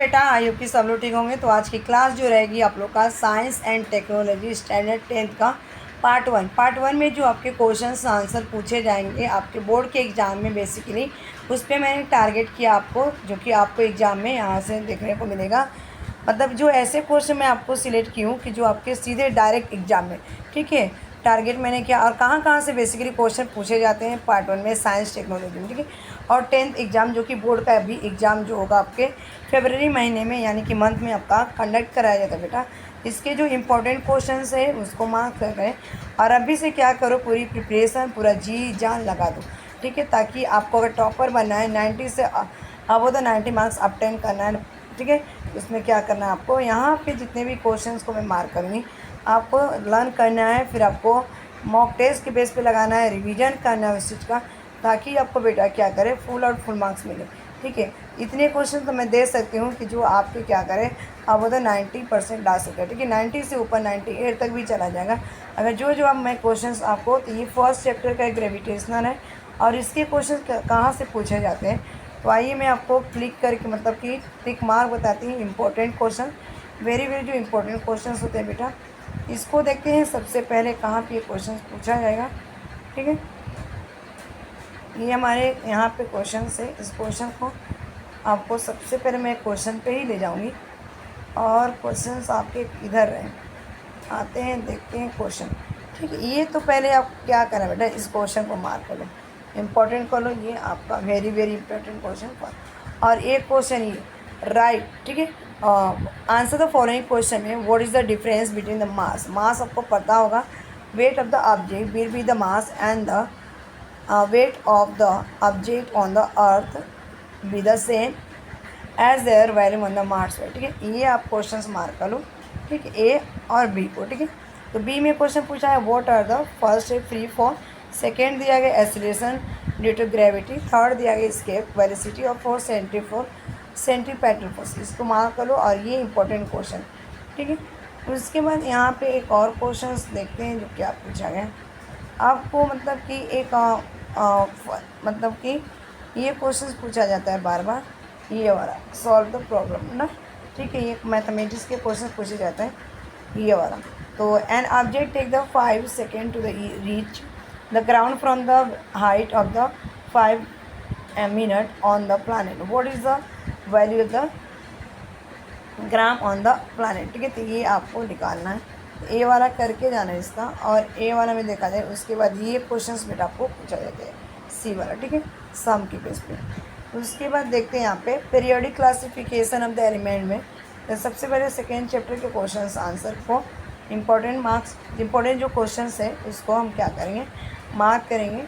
बेटा I hope कि सब लोग ठीक होंगे। तो आज की क्लास जो रहेगी आप लोग का science and technology standard 10th का पार्ट वन में जो आपके क्वेश्चंस आंसर पूछे जाएंगे आपके बोर्ड के एग्ज़ाम में बेसिकली उस पर मैंने टारगेट किया आपको, जो कि आपको एग्ज़ाम में यहाँ से देखने को मिलेगा। मतलब जो ऐसे क्वेश्चन मैं आपको सिलेक्ट की हूँ कि जो आपके सीधे डायरेक्ट एग्ज़ाम में, ठीक है, टारगेट मैंने किया। और कहाँ कहाँ से बेसिकली क्वेश्चन पूछे जाते हैं पार्ट वन में साइंस टेक्नोलॉजी में, ठीक है। और 10th एग्ज़ाम जो कि बोर्ड का अभी एग्ज़ाम जो होगा आपके फरवरी महीने में यानी कि मंथ में आपका कंडक्ट कराया जाता है बेटा। इसके जो इम्पोर्टेंट क्वेश्चंस है उसको मार्क कर करें और अभी से क्या करो, पूरी प्रिपरेशन पूरा जी जान लगा दो, ठीक है, ताकि आपको अगर टॉपर बनना है 90 से अबव द 90 मार्क्स अपटेन करना है, ठीक है। उसमें क्या करना है आपको, यहाँ पे जितने भी क्वेश्चंस को मैं मार्क करूँगी आपको लर्न करना है, फिर आपको मॉक टेस्ट के बेस पे लगाना है, रिवीजन करना है उस चीज़ का, ताकि आपको बेटा क्या करे फुल और फुल मार्क्स मिले, ठीक है। इतने क्वेश्चन तो मैं दे सकती हूँ कि जो आपके क्या करें अब तो 90% ला सकते हैं, ठीक है। 90 से ऊपर 98 तक भी चला जाएगा अगर जो अब मैं क्वेश्चंस आपको। तो ये फर्स्ट चैप्टर का ग्रेविटेशनल है और इसके क्वेश्चन कहाँ से पूछे जाते हैं, तो आइए मैं आपको क्लिक करके मतलब कि टिक मार्क बताती हूँ। इंपॉर्टेंट क्वेश्चन, वेरी वेरी जो इंपॉर्टेंट क्वेश्चन होते हैं बेटा, इसको देखते हैं सबसे पहले कहाँ पे क्वेश्चन पूछा जाएगा, ठीक है। ये हमारे यहाँ पे क्वेश्चन है। इस क्वेश्चन को आपको सबसे पहले मैं क्वेश्चन पे ही ले जाऊँगी और क्वेश्चंस आपके इधर रहे आते हैं, देखते हैं क्वेश्चन, ठीक है। ये तो पहले आप क्या करना बेटा, इस क्वेश्चन को मार्क कर लो, इम्पोर्टेंट कर लो, ये आपका वेरी वेरी इंपॉर्टेंट क्वेश्चन पर। और एक क्वेश्चन ये राइट, ठीक है, आंसर द फॉलोइंग क्वेश्चन में what is the difference between the mass. Mass आपको पता होगा, weight of the object will be the mass and the weight of the object on the earth be the same as their value on the Mars, ठीक है। ये आप questions mark कर लो, ठीक है, ए और बी को, ठीक है। तो बी में क्वेश्चन पूछा है व्हाट आर द फर्स्ट है फ्री फॉल, सेकेंड दिया गया acceleration due to gravity, third दिया गया एस्केप वेलोसिटी और फोर्थ सेंट्रीपेटल फोर्स। इसको मार्क कर लो और ये इंपॉर्टेंट क्वेश्चन, ठीक है। उसके बाद यहाँ पे एक और क्वेश्चन देखते हैं जो क्या पूछा गया आपको। मतलब कि एक मतलब कि ये क्वेश्चन पूछा जाता है बार बार, ये वाला सॉल्व द प्रॉब्लम ना, ठीक है। ये मैथमेटिक्स के क्वेश्चन पूछे जाते हैं ये वाला। तो an object take the 5 second to the reach the ground from the height of the 5 minute on the planet, what is the value of the gram on the planet, ठीक है। तो ये आपको निकालना है, ए वाला करके जाना है इसका, और ए वाला में देखा जाए उसके बाद ये क्वेश्चंस बेटा आपको पूछा जाता है सी वाला, ठीक है, सम की बेस पे। उसके बाद देखते हैं यहाँ पे periodic classification of the element में। तो सबसे पहले सेकेंड चैप्टर के क्वेश्चंस आंसर को इंपॉर्टेंट जो क्वेश्चंस है उसको हम क्या करेंगे मार्क करेंगे।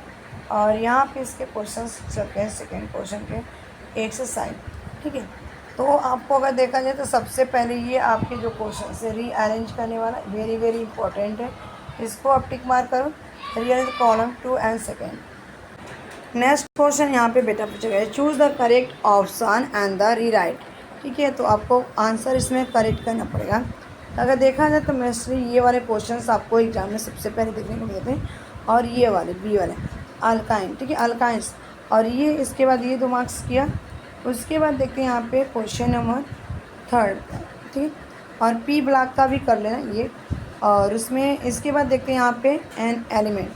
और यहाँ पे इसके क्वेश्चंस चलते हैं सेकेंड क्वेश्चन के एक्सरसाइज, ठीक है। तो आपको अगर देखा जाए तो सबसे पहले ये आपके जो क्वेश्चन है रीअरेंज करने वाला वेरी वेरी इंपॉर्टेंट है, इसको आप टिक मार्क करो, rearrange column 2 and second. Next question यहाँ पे बेटा पूछा गया है choose the correct option and the rewrite, ठीक है। तो आपको आंसर इसमें करेक्ट करना पड़ेगा। अगर देखा जाए तो मोस्टली ये वाले क्वेश्चन आपको एग्जाम में सबसे पहले देखने को मिलते हैं, और ये वाले बी वाले अल्काइन, ठीक है, अल्काइंस, और ये इसके बाद ये 2 मार्क्स किया। उसके बाद देखते हैं यहाँ पे क्वेश्चन नंबर 3, ठीक है, और पी ब्लॉक का भी कर लेना ये। और उसमें इसके बाद देखते हैं यहाँ पे एन एलिमेंट,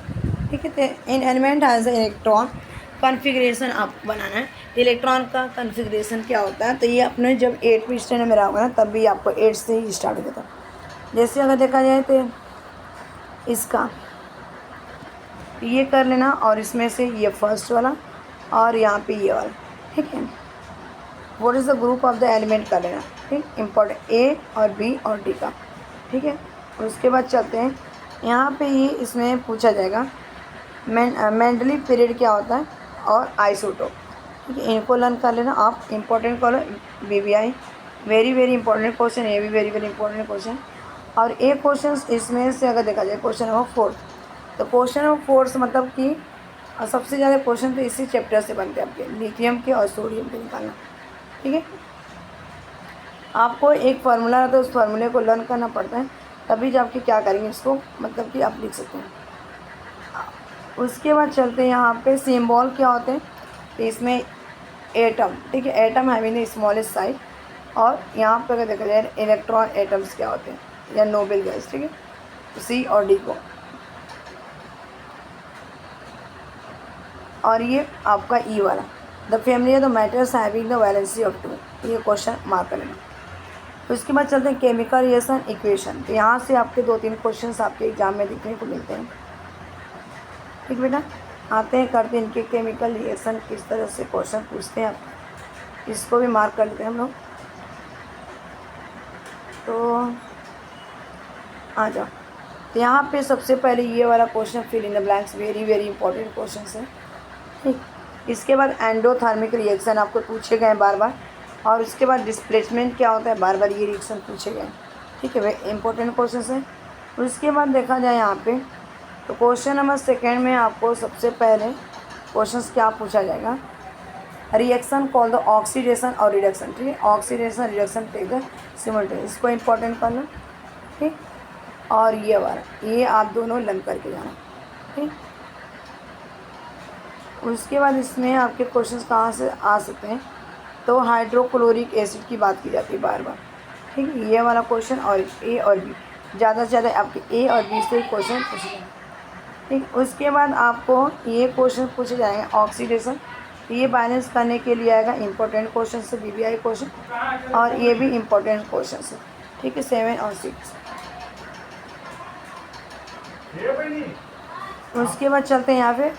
ठीक है। तो इन element has a electron configuration आप बनाना है। इलेक्ट्रॉन का कॉन्फ़िगरेशन क्या होता है, तो ये अपने जब 8वीं स्टैंडर्ड में रहोगे ना तब भी आपको 8 से ही स्टार्ट हो जाता है। जैसे अगर देखा जाए तो इसका ये कर लेना, और इसमें से ये फर्स्ट वाला और यहाँ पे ये वाला, ठीक है। What is the group of the element कर लेना, ठीक, इम्पोर्टेंट ए और बी और डी का, ठीक है। उसके बाद चलते हैं यहाँ पे ये इसमें पूछा जाएगा मेंडली पीरियड क्या होता है और आइसोटोप, ठीक है। इनको लर्न कर लेना आप, important column BBI very very important question, ये भी वेरी वेरी इंपॉर्टेंट क्वेश्चन। और एक क्वेश्चन इसमें से अगर देखा जाए क्वेश्चन नंबर 4, तो क्वेश्चन नंबर 4 मतलब कि सबसे ज़्यादा क्वेश्चन तो इसी चैप्टर से बनते हैं आपके लिथियम के और सोडियम के निकालना, ठीक है। आपको एक फार्मूला है तो उस फार्मूले को लर्न करना पड़ता है, तभी जब आपके क्या करेंगे इसको मतलब कि आप लिख सकते हैं। उसके बाद चलते हैं यहाँ पे सिंबल क्या होते हैं, तो इसमें एटम, ठीक है, atom having the smallest size, और यहाँ पे अगर देखा जाए इलेक्ट्रॉन एटम्स क्या होते हैं या नोबेल गैस, ठीक है, सी और डी को। और ये आपका ई वाला, the family of the matters having the valency of 2, ये क्वेश्चन मार्क करेंगे। तो इसके बाद चलते हैं केमिकल रिएक्शन इक्वेशन। तो यहाँ से आपके 2-3 क्वेश्चंस आपके एग्जाम में देखने को मिलते हैं, ठीक बेटा। आते हैं करते हैं इनके केमिकल रिएक्शन किस तरह से क्वेश्चन पूछते हैं आप, इसको भी मार्क कर लेते हैं हम लोग। तो आ जाओ, तो यहाँ पे सबसे पहले ये वाला question fill in the blanks, very very important question है, ठीक। इसके बाद एंडोथर्मिक रिएक्शन आपको पूछे गए बार बार, और उसके बाद डिस्प्लेसमेंट क्या होता है बार बार ये रिएक्शन पूछे गए, ठीक है, वे इंपॉर्टेंट क्वेश्चन है। उसके बाद देखा जाए यहाँ पे, तो क्वेश्चन नंबर 2 में आपको सबसे पहले क्वेश्चंस क्या पूछा जाएगा, रिएक्शन कॉल द ऑक्सीडेशन और रिडक्शन, ठीक है, oxidation reduction take the simultaneous, इसको इंपॉर्टेंट कर लो, ठीक। और ये वाला, ये आप दोनों लर्न करके जाना, ठीक। उसके बाद इसमें आपके क्वेश्चंस कहाँ से आ सकते हैं, तो हाइड्रोक्लोरिक एसिड की बात की जाती है बार बार, ठीक है, ये वाला क्वेश्चन, और ए और बी, ज़्यादा से ज़्यादा आपके ए और बी से क्वेश्चन पूछे जाएंगे, ठीक। उसके बाद आपको ये क्वेश्चन पूछे जाएंगे ऑक्सीडेशन, ये बैलेंस करने के लिए आएगा, इंपॉर्टेंट क्वेश्चन से बीबीआई क्वेश्चन, और ये भी इंपॉर्टेंट क्वेश्चन है, ठीक है, 7 और 6। उसके बाद चलते हैं यहाँ पे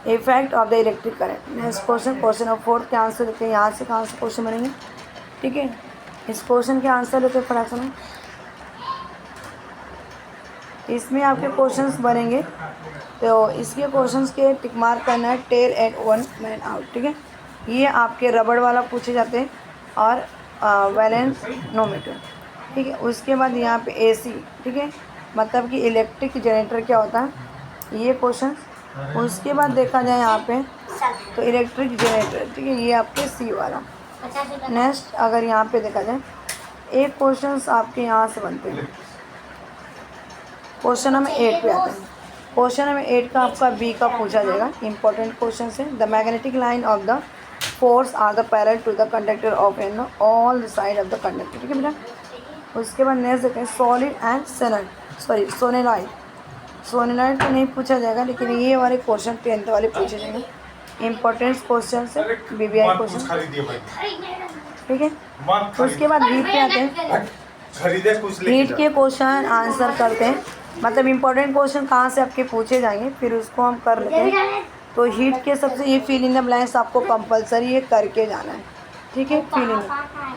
effect of the electric current. Next question, question number 4 के आंसर लेते हैं, यहाँ से कहाँ से क्वेश्चन बनेंगे, ठीक है। इस क्वेश्चन के आंसर लेते हैं फटाक से। इसमें आपके क्वेश्चंस बनेंगे, तो इसके क्वेश्चंस के टिक मार्क करना है, टेल एट 1 मैन आउट, ठीक है। ये आपके रबड़ वाला पूछे जाते हैं, और वैलेंस नोमीटर, ठीक है। उसके बाद यहाँ पे एसी, ठीक है, मतलब कि इलेक्ट्रिक जनरेटर क्या होता है, ये क्वेश्चन। उसके बाद देखा जाए यहाँ पे, तो इलेक्ट्रिक जनरेटर, ठीक है, ये आपके सी वाला। नेक्स्ट अगर यहाँ पे देखा जाए, एक क्वेश्चंस आपके यहाँ से बनते हैं, क्वेश्चन नंबर 8 पे आते हैं। क्वेश्चन नंबर 8 का आपका बी का पूछा जाएगा, इंपॉर्टेंट क्वेश्चन है। The magnetic line of the force are the parallel to the conductor of an all the side of the conductor, ठीक है बेटा। उसके बाद नेक्स्ट देखते हैं सॉलिड एंड सोलेनॉइड। सोलेनॉइड तो नहीं पूछा जाएगा, लेकिन ये वाले क्वेश्चन 10th वाले पूछे जाएंगे, इंपॉर्टेंट क्वेश्चन से बीबीआई क्वेश्चन, ठीक है। उसके बाद हीट पे आते हैं, हीट के क्वेश्चन आंसर करते हैं, मतलब इंपॉर्टेंट क्वेश्चन कहाँ से आपके पूछे जाएंगे, फिर उसको हम कर लेते हैं। तो हीट के सबसे ये फिल इन द ब्लैंक्स आपको कंपलसरी ये करके जाना है, ठीक है, फिल इन।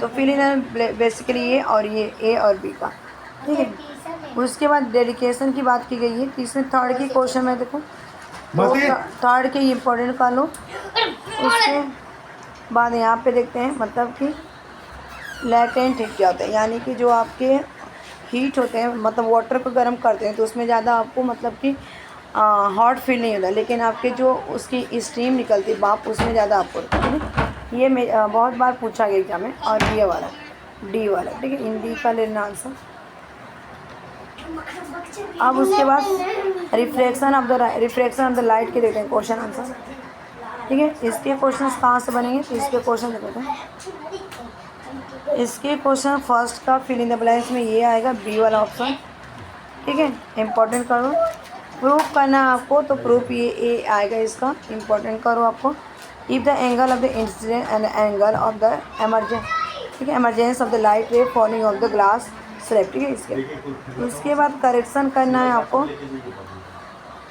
तो फिल इन बेसिकली ये और ये ए और बी का, ठीक है। उसके बाद डेडिकेशन की बात की गई है, तीसरे थर्ड की क्वेश्चन में देखो, तो थर्ड के इंपॉर्टेंट कर लो। उसके बाद यहाँ पे देखते हैं, मतलब कि लैटेंट हीट क्या होता है, यानी कि जो आपके हीट होते हैं, मतलब वाटर को गर्म करते हैं, तो उसमें ज़्यादा आपको मतलब कि हॉट फील नहीं होता, लेकिन आपके जो उसकी स्टीम निकलती है भाप, उसमें ज़्यादा आपको, ये बहुत बार पूछा गया एग्जाम में। और ये वाला डी वाला, ठीक है, इन डी का लेना आंसर। अब उसके बाद रिफ्लेक्शन ऑफ द लाइट के देते हैं क्वेश्चन आंसर, ठीक है। इसके क्वेश्चन कहाँ से बनेंगे, तो इसके क्वेश्चन देते हैं। इसके क्वेश्चन फर्स्ट का फिल इन द ब्लैंक्स में ये आएगा, बी वाला ऑप्शन, ठीक है, इंपॉर्टेंट करो। प्रूफ करना है आपको, तो प्रूफ ये ए आएगा इसका, इंपॉर्टेंट करो आपको। If the angle of the incident and angle of the emergence, ठीक है, एमरजेंस ऑफ द लाइट रे falling of the glass slab, ठीक है। उसके बाद करेक्शन करना है आपको,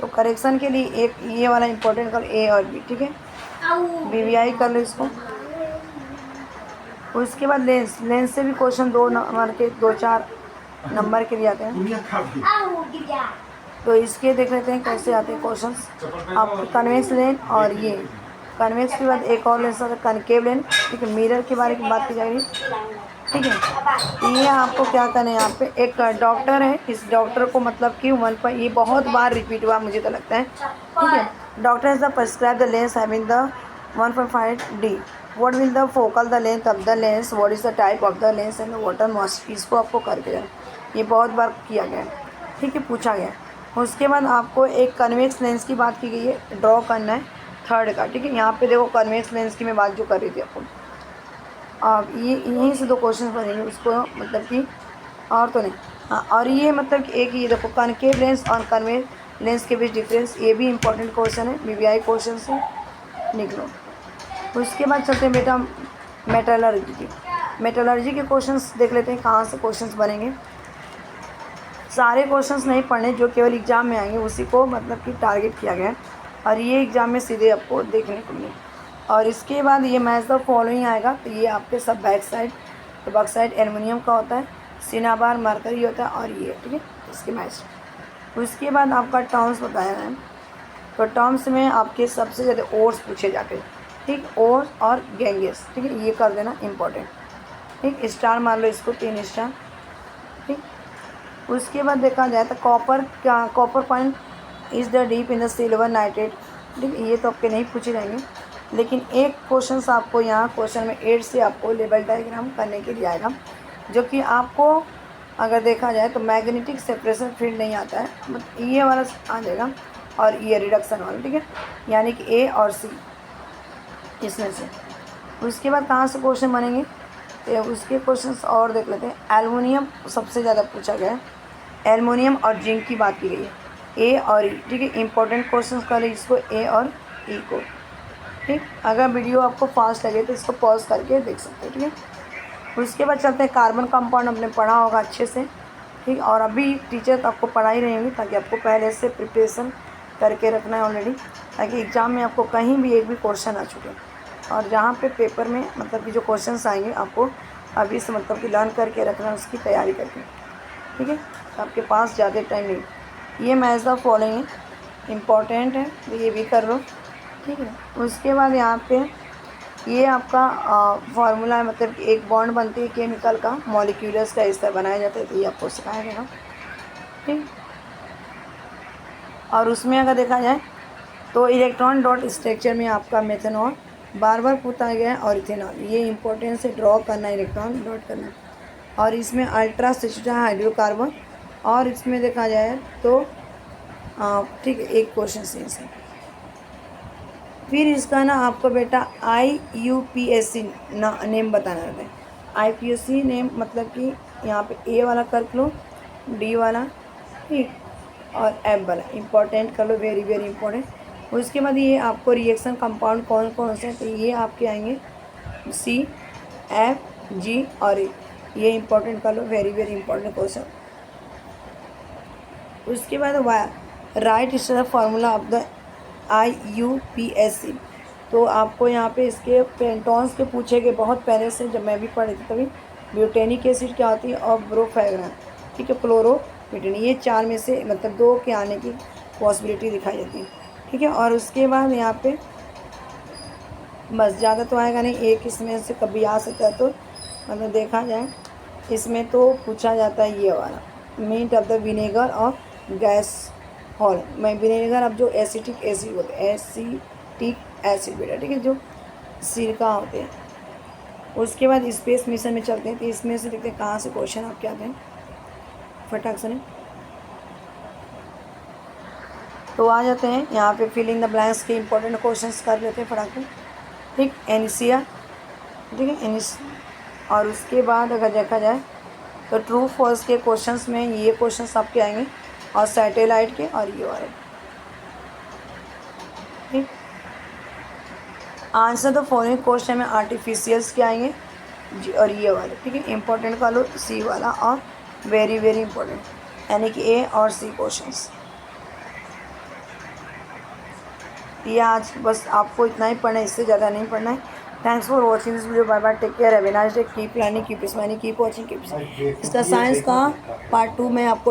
तो करेक्शन के लिए एक ये वाला इंपॉर्टेंट करो, ए और बी, ठीक है, बीबीआई कर लो इसको। उसके बाद लेंस से भी क्वेश्चन 2-4 नंबर के लिए आते हैं, तो इसके देख लेते हैं कैसे आते हैं क्वेश्चंस। आप कन्वेक्स लेंस, और ये कन्वेक्स के बाद एक और लेंस आता है कनकेव लेंस, ठीक है, मिरर के बारे में बात की जाएगी, ठीक है। ये आपको क्या करना है, यहाँ पे एक डॉक्टर है, इस डॉक्टर को मतलब कि 1 पर ये बहुत बार रिपीट हुआ मुझे तो लगता है, ठीक है। Doctor is the prescribe the lens having the 1.5D, what will the focal the length of the lens, what is the type of the lens and water moisture, इसको आपको करके जाना, ये बहुत बार किया गया है, ठीक है, पूछा गया। उसके बाद आपको एक कन्वेक्स लेंस की बात की गई है, ड्रॉ करना है थर्ड का, ठीक है। यहाँ पे देखो कन्वेक्स लेंस की मैं बात जो कर रही थी आपको, अब ये यहीं से 2 क्वेश्चन बनेंगे उसको, मतलब कि और तो नहीं। हाँ, और ये मतलब कि एक ये देखो कनकेव लेंस और कन्वेव लेंस के बीच डिफरेंस, ये भी इंपॉर्टेंट क्वेश्चन है, बीबीआई क्वेश्चन से निकलो। उसके बाद चलते हैं बेटा मेटलर्जी की। मेटलर्जी के क्वेश्चंस देख लेते हैं कहाँ से क्वेश्चंस बनेंगे। सारे क्वेश्चंस नहीं पढ़ने, जो केवल एग्ज़ाम में आएंगे उसी को मतलब कि टारगेट किया गया है, और ये एग्ज़ाम में सीधे आपको देखने को मिले। और इसके बाद ये मैच द फॉलोइंग आएगा, तो ये आपके सब बैक साइड, तो बैक साइड एल्युमिनियम का होता है, सिनाबार मरकरी होता है, और ये ठीक है इसके मैच। उसके बाद आपका टर्म्स बताया है, तो टर्म्स में आपके सबसे ज़्यादा ओर्स पूछे जाते हैं, ठीक, ओर्स और गैंगेस, ठीक है, ये कर देना इम्पोर्टेंट, ठीक, स्टार मार लो इसको 3 स्टार, ठीक। उसके बाद देखा जाए तो copper point is the deep in the silver nitrate, ठीक, ये तो आपके नहीं पूछे जाएंगे, लेकिन एक क्वेश्चन आपको यहाँ क्वेश्चन में 8 से आपको लेवल डायग्राम करने के लिए आएगा, जो कि आपको अगर देखा जाए तो मैग्नेटिक सेपरेशन फील्ड नहीं आता है, मतलब ये वाला आ जाएगा और ये रिडक्शन वाला, ठीक है, यानी कि ए और सी इसमें से। उसके बाद कहाँ से क्वेश्चन बनेंगे, तो उसके क्वेश्चंस और देख लेते हैं। एल्युमिनियम सबसे ज़्यादा पूछा गया है, एल्युमिनियम और जिंक की बात की गई है, ए और ई, ठीक है, इंपॉर्टेंट क्वेश्चंस कर इसको ए और ई को, ठीक। अगर वीडियो आपको फास्ट लगे तो इसको पॉज करके देख सकते हो, ठीक है। उसके बाद चलते हैं कार्बन कंपाउंड, आपने पढ़ा होगा अच्छे से, ठीक, और अभी टीचर आपको पढ़ा ही रही होंगी, ताकि आपको पहले से प्रिपरेशन करके रखना है ऑलरेडी, ताकि एग्ज़ाम में आपको कहीं भी एक भी क्वेश्चन आ चुके, और जहाँ पे पेपर में मतलब कि जो क्वेश्चंस आएंगे आपको अभी से मतलब कि लर्न करके रखना, उसकी तैयारी करके, ठीक है, तो आपके पास ज़्यादा टाइम नहीं। ये मैच द फॉलोइंग इम्पॉर्टेंट है, तो ये भी कर लो, ठीक है। उसके बाद यहाँ पे ये आपका फार्मूला है, मतलब कि एक बॉन्ड बनती है केमिकल का, मॉलिक्यूल्स का इस तरह बनाया जाता है, तो ये आपको सिखाया जाएगा, ठीक। और उसमें अगर देखा जाए तो इलेक्ट्रॉन डॉट स्ट्रक्चर में आपका मेथनॉल बार बार पूछा गया है, और इथेनॉल, ये इंपॉर्टेंस है, ड्रॉ करना, इलेक्ट्रॉन डॉट करना। और इसमें अल्ट्रा सिस्टा हाइड्रोकार्बन, और इसमें देखा जाए तो ठीक है एक क्वेश्चन से इसे। फिर इसका ना आपको बेटा IUPAC नेम बताना रहता है। IPSC नेम मतलब कि यहाँ पे ए वाला कर लो, डी वाला, ठीक, और एफ वाला इंपॉर्टेंट कर लो, वेरी वेरी इंपॉर्टेंट। उसके बाद ये आपको रिएक्शन कंपाउंड कौन कौन से हैं, तो ये आपके आएंगे C, F, G और E, ये इंपॉर्टेंट कर लो, वेरी वेरी इंपॉर्टेंट क्वेश्चन। उसके बाद right is the formula of the IUPAC, तो आपको यहाँ पे इसके पेंटॉन्स के पूछे गए बहुत पहले से, जब मैं भी पढ़ी थी तभी। ब्यूटेनिक एसिड क्या होती है, और ब्रोफेग्रान, ठीक है, क्लोरोबिटेन, ये 4 में से मतलब 2 के आने की पॉसिबिलिटी दिखाई देती है, ठीक है। और उसके बाद यहाँ पे बस ज़्यादा तो आएगा नहीं, एक इसमें से कभी आ सकता है, तो मतलब देखा जाए इसमें तो पूछा जाता है ये वाला मीट ऑफ द विनेगर और गैस हॉल में, विनेगर अब जो एसिटिक एसिड होते हैं, एसिटिक एसिड बेटा, ठीक है, जो सिरका होते हैं। उसके बाद स्पेस मिशन में चलते हैं, तो इसमें से देखते हैं कहाँ से क्वेश्चन आपके आते हैं फटाक से। तो आ जाते हैं यहाँ पे फिलिंग द ब्लैंक्स के इंपॉर्टेंट क्वेश्चंस कर लेते हैं फटाक से, ठीक, एनिसिया, ठीक है, और उसके बाद अगर देखा जाए तो ट्रू फॉल्स के क्वेश्चंस में ये क्वेश्चंस आपके आएंगे, और सैटेलाइट के, और ये वाले, ठीक। आंसर द फॉलोइंग क्वेश्चन में आर्टिफिशियल्स के आएंगे जी, और ये वाले, ठीक है, इंपॉर्टेंट का लो सी वाला, और वेरी वेरी इंपॉर्टेंट, यानी कि ए और सी क्वेश्चंस। ये आज बस आपको इतना ही पढ़ना है, इससे ज़्यादा नहीं पढ़ना है। Thanks for watching this video, bye bye, take care, have a nice day, keep learning, keep smiling, keep watching, keep. इसका साइंस का पार्ट 2 में आपको